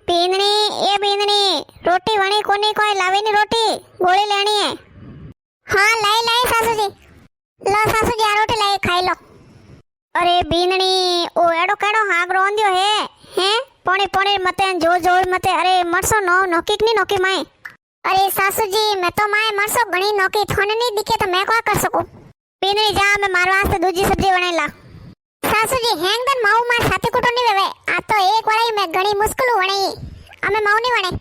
बींदनी ए बींदनी रोटी वणी कोनी कोई लावे नी रोटी गोली लेनी है। हाँ लाई लाई सासू जी लो सासू जी आ रोटी लाई खाई लो। अरे बींदनी ओ एडो केडो हाग रोंदियो है हैं पोणी पोणी मते जोर जोर मते अरे मरसो नो नोकी नी नोकी माई। अरे सासू जी मैं तो माए मरसो घणी नोकी थोने नी दिखे तो मैं क्या कर सकूं। बींदनी जा मैं मार वास्ते दूजी सब्जी बनाई ला। सासू जी हेंग दन माऊ मार साथी कुटो नी वेवे आ तो एक वाला मैं घणी मुश्किल वणी अमे माऊ नी वणे।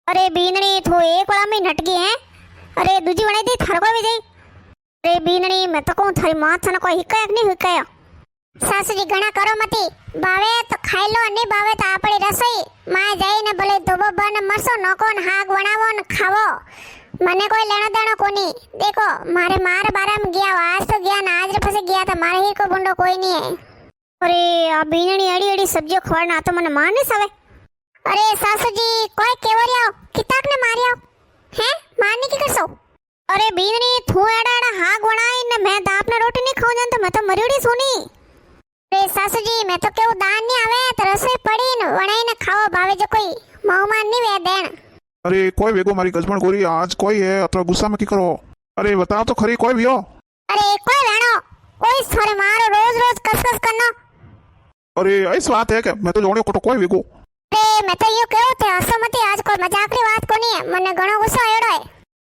अरे बींदनी तू एक वाला में नटगी है अरे दूजी वणे दी थरको भी जाई। अरे बींदनी मैं तो कहूं थारी मां थने कोई हिकाय नहीं हिकाय। सासू जी घणा करो मती बावे तो खाई लो नहीं बावे तो आपड़ी रसोई मां जाई ने भले धोबो बन मरसो नोको न हाग बनावो न खावो मने कोई लेना देना कोनी। देखो मारे मार बारे में गया आज तो गया ना आज फसे गया तो मारे ही को बुंडो कोई नहीं है। अरे आ बीनणी एड़ी एड़ी सब्जियों खवाना तो मने मार नहीं सवे। अरे सासू जी कोई केवरिया किताक ने मारिया हैं मारने की करसो। अरे बीनणी थू एड़ा एड़ा हाग बनाई ने मैं दाप ने रोटी नहीं खाऊं जान तो मैं तो मरियोड़ी सोनी। अरे सासू जी मैं तो केव दान नहीं आवे तो रसोई पड़ी न बनाई ने खाओ भावे जो कोई मां नहीं वे देन। अरे कोई वेगो मारी गजबण गोरी आज कोई है अतरा गुस्सा में की करो। अरे बताओ तो खरी कोई भी हो। अरे कोई वेणो कोई थोड़े मारो रोज रोज कसकस करना। अरे ऐसी बात है कि मैं तो जोड़े को तो कोई वेगो। अरे मैं तो यो कहूं थे हसो मती आज कोई मजाकड़ी बात कोनी है मने घणो गुस्सा आयोडो है।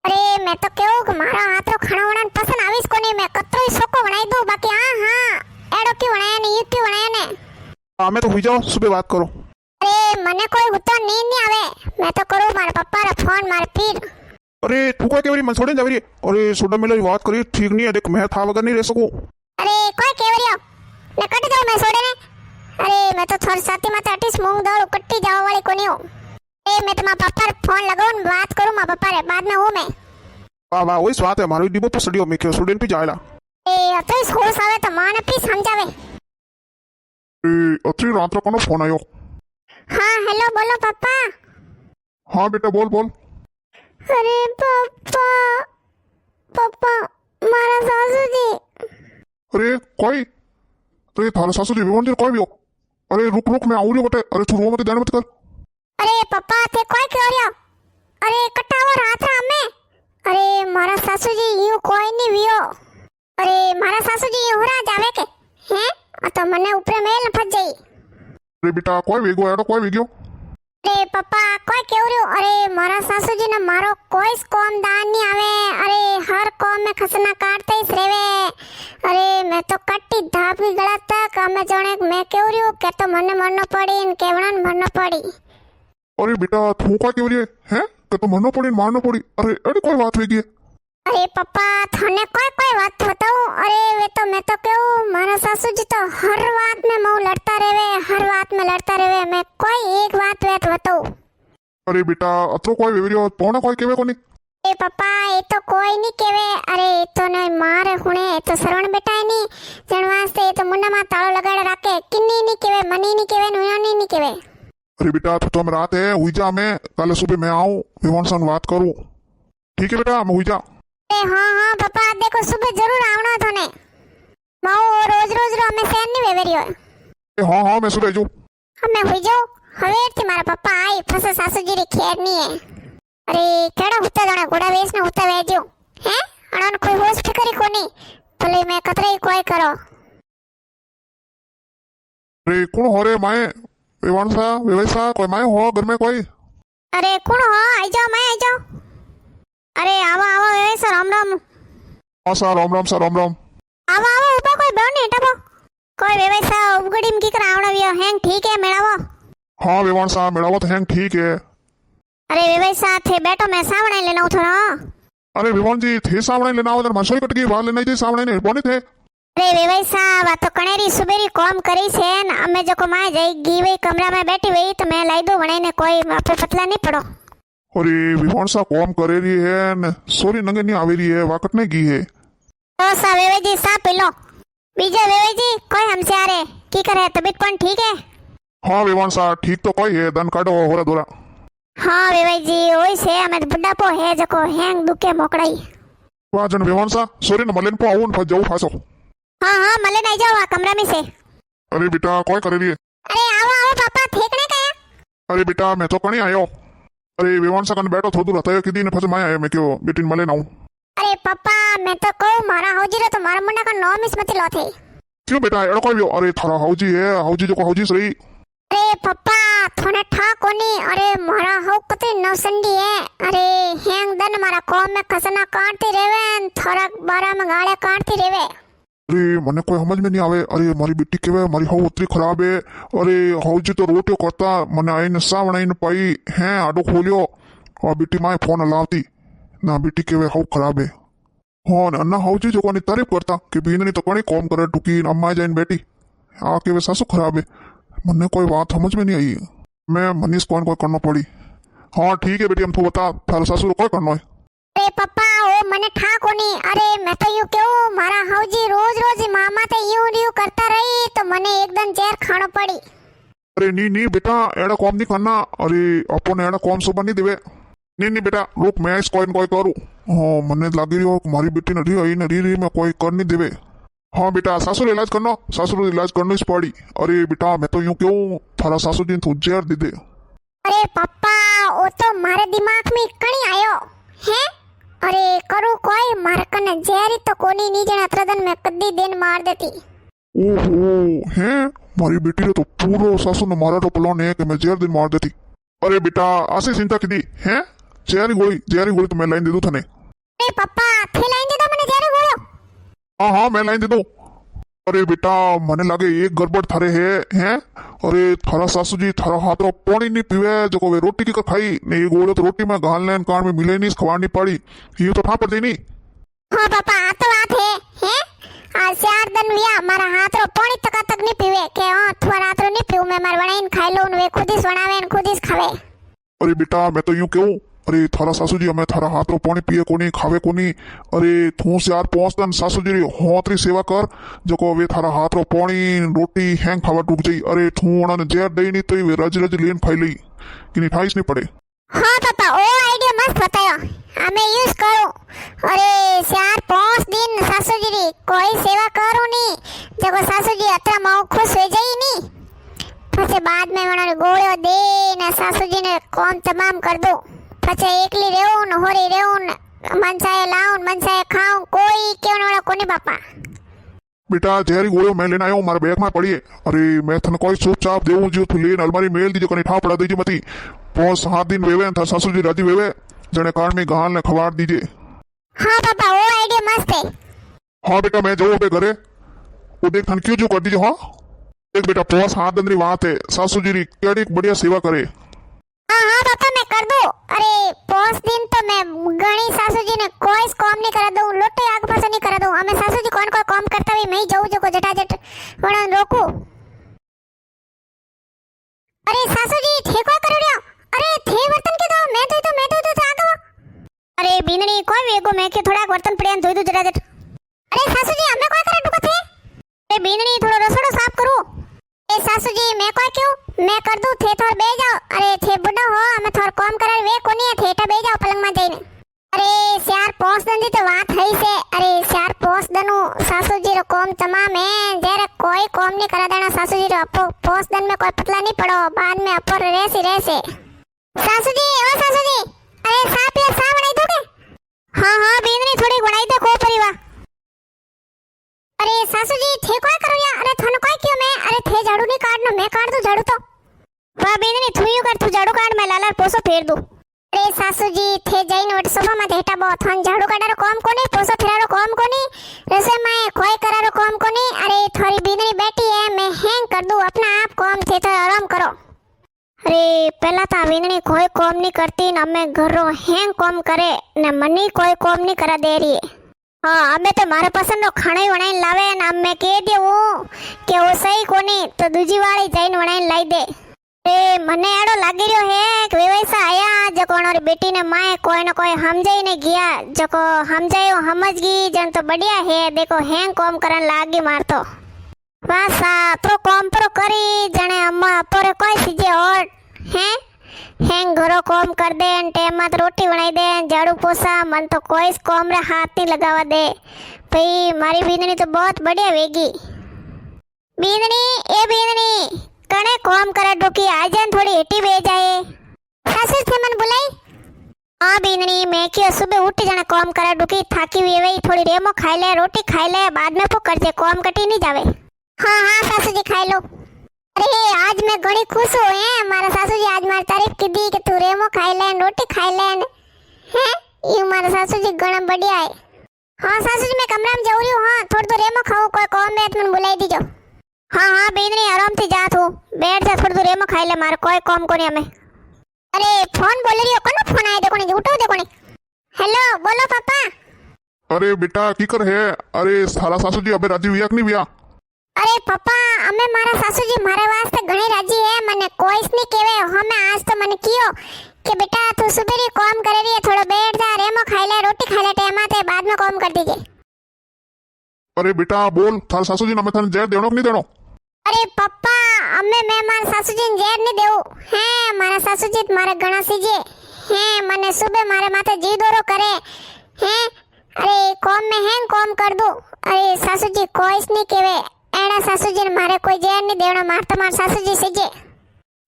अरे मैं तो कहूं कि मारा हाथरो खाना वणान पसंद आवीस कोनी मैं कतरोई सोको बनाई दूं बाकी हां एडो की बनाया ने ये की बनाया ने। मैं तो हुई जाओ सुबह बात करो। अरे मने कोई उतो नींद नहीं आवे मैं तो करूं मारे पप्पा रे फोन मारे फिर। अरे तू कोई केवरी मन छोड़े जावरी। अरे सुडा मिले बात करी ठीक नहीं है देख मैं था वगर नहीं रह सकूं। अरे कोई केवरियो ने कट जाओ मैं छोड़े ने। अरे मैं तो थोड़ी साथी माते अटिस मूंग दाल कट्टी जाओ वाली कोनी हूं। ए मैं तो मां पापा रे फोन लगाऊं बात करूं मां पापा रे बाद में हूं मैं। वाह वाह वही बात है मारो डिबो तो सडियो में क्यों स्टूडेंट भी जायला। ए अतई होश आवे तो मां ने भी समझावे। ए अतरी रात रो कोनो फोन आयो। हाँ हेलो बोलो पापा। हाँ बेटा बोल बोल। अरे पापा पापा मारा सासू जी। अरे कोई अरे थारा सासू जी विवन जी कोई भी हो। अरे रुक रुक मैं आऊं रे बटे। अरे तू रो मत देने मत कर। अरे पापा थे कोई क्यों रियो। अरे कटावो रात रा में। अरे मारा सासू जी यूं कोई नहीं वियो। अरे मारा सासू जी यूं हो जावे के हैं आ तो मने ऊपर मेल फस जाई। अरे बेटा कोई वेगो एडो कोई वेगो। अरे पापा कोई क्यों रियो। अरे मारा सासू जी ने मारो कोई कॉम दान नहीं आवे। अरे हर कॉम में खसना काटते ही रेवे। अरे मैं तो कट्टी धाप की गला तक मैं जाने मैं क्यों रियो के तो मने मरनो पड़ी इन केवड़न मरनो पड़ी। अरे बेटा तू का केवरी है के तो मरनो पड़ी मारनो पड़ी। अरे एडी कोई बात वेगी। अरे पापा थाने कोई बात बताऊं। अरे वे तो मैं तो कहूं मारा सासू जी तो हर बात में मऊ लड़ता रहेवे हर बात में लड़ता रहेवे मैं कोई एक बात वे बताऊं। अरे बेटा अतरो कोई वेवरियो पौना कोई केवे कोनी। ए पापा ये तो कोई नहीं केवे। अरे ये तो नहीं मारे हुणे ये तो सरवण बेटा है नहीं जण वास्ते तो मुंडा में ताळो लगाड़े राखे किन्नी नहीं केवे मनी नहीं केवे नुयानी नहीं केवे। अरे बेटा तो मैं रात है हुई जा मैं कल सुबह मैं आऊं विवन संग बात करूं ठीक है बेटा मैं हुई जा। हाँ हाँ पापा देखो सुबह जरूर आवना थाने माऊ रोज रोज रो हमें सेन नहीं वेवरियो। हाँ हाँ मैं सुबह जो हमें हुई जाओ हवेर थी मारा पप्पा आई फसे सासू जी री खेर नहीं है। अरे केड़ा होता जाना घोड़ा वेच ना होता वेजो हैं अणन कोई होश फिकरी कोनी भले मैं कतरे कोई करो। अरे कौन हो रे माए विवन सा व्यवसा कोई माए हो घर में कोई। अरे कौन हो आई जाओ मैं आई जाओ। अरे आवा आवा व्यवसा राम राम। हाँ सा राम राम सा राम राम। आवा आवा ऊपर कोई बैठ नहीं टपो कोई व्यवसा उगड़ी में की कर आवड़ा वियो हैंग ठीक है मेलावो। हाँ विवन सा मेलावो तो हैंग ठीक है। अरे व्यवसा थे बैठो मैं सावणे लेना थोड़ा। अरे विवन जी थे सावणे लेना हो मसोई कट गई बाहर लेना जी सावणे ने बोनी थे। अरे व्यवसा वा तो कणेरी सुबेरी कॉम करी से न अमे जो को माए जाई गी वही कमरा में बैठी वही तो मैं लाई दो बणे ने कोई आपे पतला नहीं पड़ो। अरे विवन सा कॉम करे रही है न सोरी नंगे नहीं आवे रही है वाकट ने की है। तो सा वेवे जी सा पिलो बीजा वेवे जी कोई हमसे आ रे की करे तबीयत पण ठीक है। हाँ विवन सा ठीक तो कोई है दन काटो होरा दोरा। हाँ वेवे जी ओई से हमें बुढ़ापो है जको हैंग दुखे मोकड़ाई। वाह जन विवन सा सोरी न मलेन पो आऊं फस जाऊ फासो। हाँ हाँ मले नहीं जाओ कमरा में से। अरे बेटा कोई करे रही है। अरे आओ आओ पापा फेंकने का अरे बेटा मैं तो कहीं आयो। अरे विवान सकन बैठो थोड़ू रहता है कि दिन फस मैं आया मैं क्यों बेटी मले ना हूँ। अरे पप्पा मैं तो कहूँ मारा हौजी रे तो मारा मुंडा का नाम इसमती लो थे। क्यों बेटा एड़ो कोई भी अरे थारा हौजी है हौजी जो को हौजी सही। अरे पप्पा थोने ठा कोनी अरे मारा हौ कते नौसंडी है। अरे हेंग दन मारा कॉम में खसना काटती रेवे थोड़ा बारा में गाड़े काटती रेवे। अरे मने कोई समझ में नहीं आवे। अरे मारी बेटी केवे मारी हौ उतरी खराब है। अरे हौजी तो रोटियो करता मने आई न सा बनाई न पाई हैं आडो खोलियो और बेटी माए फोन लावती ना बेटी केवे हौ खराब है। हाँ अन्ना हौजी जो कोनी तारीफ करता कि बीननी तो कणी कॉम करे टुकी अम्मा जाइन बेटी आ केवे सासू खराब है। मने कोई बात समझ में नहीं आई। मैं मनीष कौन कोई करना पड़ी। हाँ ठीक है बेटी हम तो बता थारा सासू कोई करना है। अरे पप्पा ओ मने ठा कोनी अरे मैं तो यूं क्यों मारा हौजी रोज रोज मामा ते यूं रियू करता रही तो मने एकदम जहर खानो पड़ी। अरे नी नी बेटा एड़ा कॉम नहीं करना। अरे अपन एड़ा कॉम सुबह नहीं देवे। नी नी बेटा रुक मैं इस कोई करूँ। हाँ मने लागी रही हो मारी बेटी न रही मैं कोई कर नहीं देवे। हाँ बेटा सासू इलाज करना सासू इलाज करना इस पड़ी। अरे बेटा मैं तो यूं क्यों थारा सासू जी तू जहर दे दे। अरे पप्पा वो तो मारे दिमाग में कणी आयो है। अरे करू कोई मार कने जहरी तो कोनी नी जने अत्रदन में कद्दी दिन मार देती। ओहो हैं मारी बेटी ने तो पूरो सासू ने मारा तो प्लान है कि मैं जहर दिन मार देती। अरे बेटा आसे चिंता की दी हैं जहरी गोली तो मैं लाइन दे दूं थने। अरे पप्पा थे लाइन दे दो मने जहरी गोलियो। हाँ हाँ मैं लाइन दे दूं। अरे बेटा मने लागे एक गड़बड़ थारे है हैं। अरे थारा सासू जी थारा हाथ रो पानी नहीं पीवे जो वे रोटी की खाई ने ये गोले तो रोटी में गाल लेन कान में मिले नहीं खवानी पड़ी ये तो था पड़ नहीं। हाँ पापा आ तो बात है आज 4 दिन लिया मारा हाथ रो पानी तक नहीं पीवे के हां थोड़ा रात रो नहीं पीऊ मैं मार बनाइन खाई लो वे खुद ही बनावे न खुद ही खावे। अरे बेटा मैं तो यूं क्यों अरे थारा सासू जी हमें थारा हाथ रो पानी पिए कोनी खावे कोनी। अरे तू से यार 5 दिन सासू जी होतरी सेवा कर जो को वे थारा हाथ रो पानी रोटी हैंग खावा टूट जाई। अरे तू उन्होंने जहर दई नहीं तो वे रज लेन खाई ली कि नहीं ठाइस नहीं पड़े। हाँ पापा ओ आइडिया मस्त बतायो हमें यूज करो। अरे 4-5 दिन सासू जी कोई सेवा करो नहीं जब सासू जी अतरा माओ खुश हो जाई नहीं પછી बाद में उन्होंने गोळ्यो दे ने सासू जी ने काम तमाम कर दो પછી એકલી રહેવું ને હોરી રહેવું ને મનસાએ લાવું ને મનસાએ ખાऊं कोई केवने वाला कोनी बापा। बेटा जहरी गोलियों मैं लेना आया हूँ मारे बैग में पड़ी है। अरे मैं थने कोई सूप चाप देऊं जो तू लेन अलमारी मेल दीजिए कहीं ठा पड़ा दीजिए मती 5-7 दिन वेवे था सासू जी राजी वेवे जने कारण में गाल ने खवार दीजिए। हाँ पापा वो आइडिया मस्त है। हाँ बेटा मैं जाऊँ पे घरे वो देख थन क्यों जो कर दीजिए। हाँ देख बेटा 5-7 दिन बात है सासू जी केड़ी बढ़िया सेवा करे। हाँ हाँ पापा मैं कर दूं। अरे 5 दिन तो मैं गणी सासू जी ने कोई काम नहीं करा दूं लोटे आग पास नहीं करा दूं हमें सासू जी कौन कोई काम करता भी मैं ही जाऊं जो को जटाजट वणन रोकू। अरे सासू जी ठेको करो रियो अरे थे वर्तन के दो मैं तो आगो। अरे बीननी कोई वेगो मैं के थोड़ा वर्तन पड़ियान धोई दू जटाजट। अरे सासू जी हमें कोई करे टुको थे। अरे बीननी थोड़ा रसोड़ो साफ करू। ए सासू जी मैं कोई क्यों मैं कर दूं थे थोड़ बे जाओ। अरे थे बुड्ढा हो हमें थोड़ काम करे वे कोनी है थेटा बे जाओ पलंग में जाइने। अरे 4-5 दिन दी तो बात है से। अरे 4-5 दिनों सासू जी रो काम तमाम है जरे कोई काम नहीं करा देना सासू जी रो 5 दिन में कोई पतला नहीं पड़ो बाद में अपर रहसे। सासू जी ओ सासू जी अरे साफ या सा बनाई दोगे। हाँ हाँ बीननी थोड़ी बनाई दे को परिवा। अरे सासू जी थे कोई करो या अरे थन कोई क्यों मैं अरे थे झाड़ू नहीं काटनो मैं काट दूं झाड़ू तो। वाह बीननी तू यूं कर तू झाड़ू काट मैं लाला पोसो फेर दूं। अरे सासू जी थे जाइन वट सोफा में हेटा बो थन झाड़ू काटारो काम कोनी पोसो फेरारो काम कोनी रसोई में कोई करारो काम कोनी। अरे थोड़ी बीननी बैठी है मैं हैंग कर दूं अपना आप काम थे तो आराम करो। अरे पहला तो बीननी कोई काम नहीं करती न मैं घर रो हैंग काम करे न मनी कोई काम नहीं करा दे रही है। हाँ अबे तो मारे पसंद रो खाना ही बनाई लावे न अब मैं कह देऊं कि वो सही कोनी तो दूजी वाली जाइन बनाई लाई दे। ए मने एड़ो लागी रियो है कि वैसा आया जको ओनरी बेटी ने माए कोई न कोई समझाई ने गया जको समझायो समझ गई जन तो बढ़िया है देखो हैंग काम करन लागी मार तो वासा तो काम पर करी जने अम्मा पर कोई सीजे और हैं हैंग घरो काम कर दे टाइम में रोटी बनाई दे झाड़ू पोसा मन तो कोई काम रे हाथ नहीं लगावा दे भाई मारी बींदनी तो बहुत बढ़िया वेगी। बींदनी ए बींदनी कणे काम करे डोकी आज थोड़ी हेटी बे जाए सासू से मन बुलाई हाँ बीननी मैं क्यों सुबह उठ जाना काम करे डोकी थाकी हुई वही थोड़ी रेमो खाई ले रोटी खाई ले बाद में पुकर जे काम कटी नहीं जावे हाँ हाँ सासू जी खाई लो अरे आज मैं घणी खुश हूँ है मारा सासू जी आज मारी तारीफ की दी कि तू रेमो खाई ले रोटी खाई ले हैं ये मारा सासू जी घणा बढ़िया है हाँ सासू जी मैं कमरा में जाऊ रही हूँ हाँ थोड़ा तो रेमो खाऊं कोई काम है तुम बुलाई दीजो हाँ हाँ बेननी आराम से जा तू बैठ जा थोड़ा तो रेमो खाई ले मारे कोई काम को नहीं हमें अरे फोन बोल रही हो कौन फोन आया देखो नहीं उठो देखो नहीं हेलो बोलो पापा अरे बेटा की कर है अरे सारा सासू जी अबे राजी हुआ कि नहीं हुआ अरे पप्पा अमे मारा सासू जी मारे वास्ते घणी राजी है मने कोईस नहीं केवे हमें आज तो मने कियो कि बेटा तू सुबेरी काम करे रही है थोड़ा बैठ जा रेमो खाई ले रोटी खाई ले टाइम आते बाद में काम कर दीजिए अरे बेटा बोल थारा सासू जी ने मैं जहर देनो कि नहीं देनो अरे पप्पा अमे मैं मारा सासू जी जेर नहीं देऊ हैं मारा सासू जी मारे घणा सीजे हैं मने सुबह मारे माथे जी दोरो करे हैं अरे काम में हैं काम कर दो अरे सासू जी कोईस नहीं केवे एड़ा सासू जी ने मारे कोई जेर नहीं देवना मार तो मार सासू जी सीजे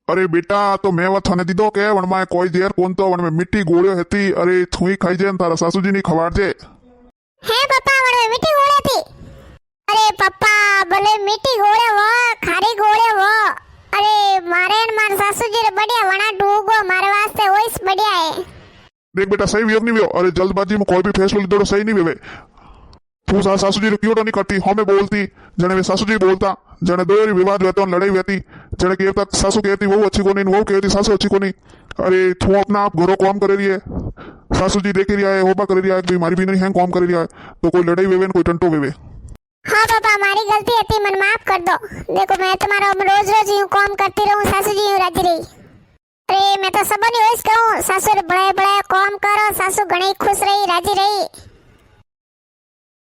अरे बेटा तो मैं वो थाने दीदो के वन में कोई जेर कोन तो वन में मिट्टी गोळ्यो हेती अरे थुई खाई जे तारा सासू जी नी खवाड़जे हे पप्पा वन में मिट्टी गोळे थी अरे पप्पा भले मिट्टी गोळे वो खारी गोळे वो अरे मारे न मार सासू जी रे बढ़िया वणा डूगो मारे वास्ते ओइस बढ़िया है देख बेटा सही वियोग नहीं वियो अरे जल्दबाजी में कोई भी फैसलो लीधो तो सही नहीं वेवे तू सारा सासू जी क्यों नहीं करती हमें बोलती जने वे सासू जी बोलता जने दो विवाद रहते लड़ाई रहती जने कहता सासू कहती वो अच्छी को नहीं वो कहती सासू अच्छी को नहीं अरे तू अपना आप घरों काम करे रही है सासू जी देख रही है होबा कर रही है कि मारी भी नहीं है काम कर रही है तो कोई लड़ाई वेवे कोई टंटो वेवे हाँ पापा हमारी गलती थी मन माफ कर दो देखो मैं तुम्हारा रोज रोज यूं काम करती रहूं सासू जी यूं राजी रही अरे मैं तो सबनी होइस कहूं सासू रे बड़े बड़े काम करो सासू घणी खुश रही राजी रही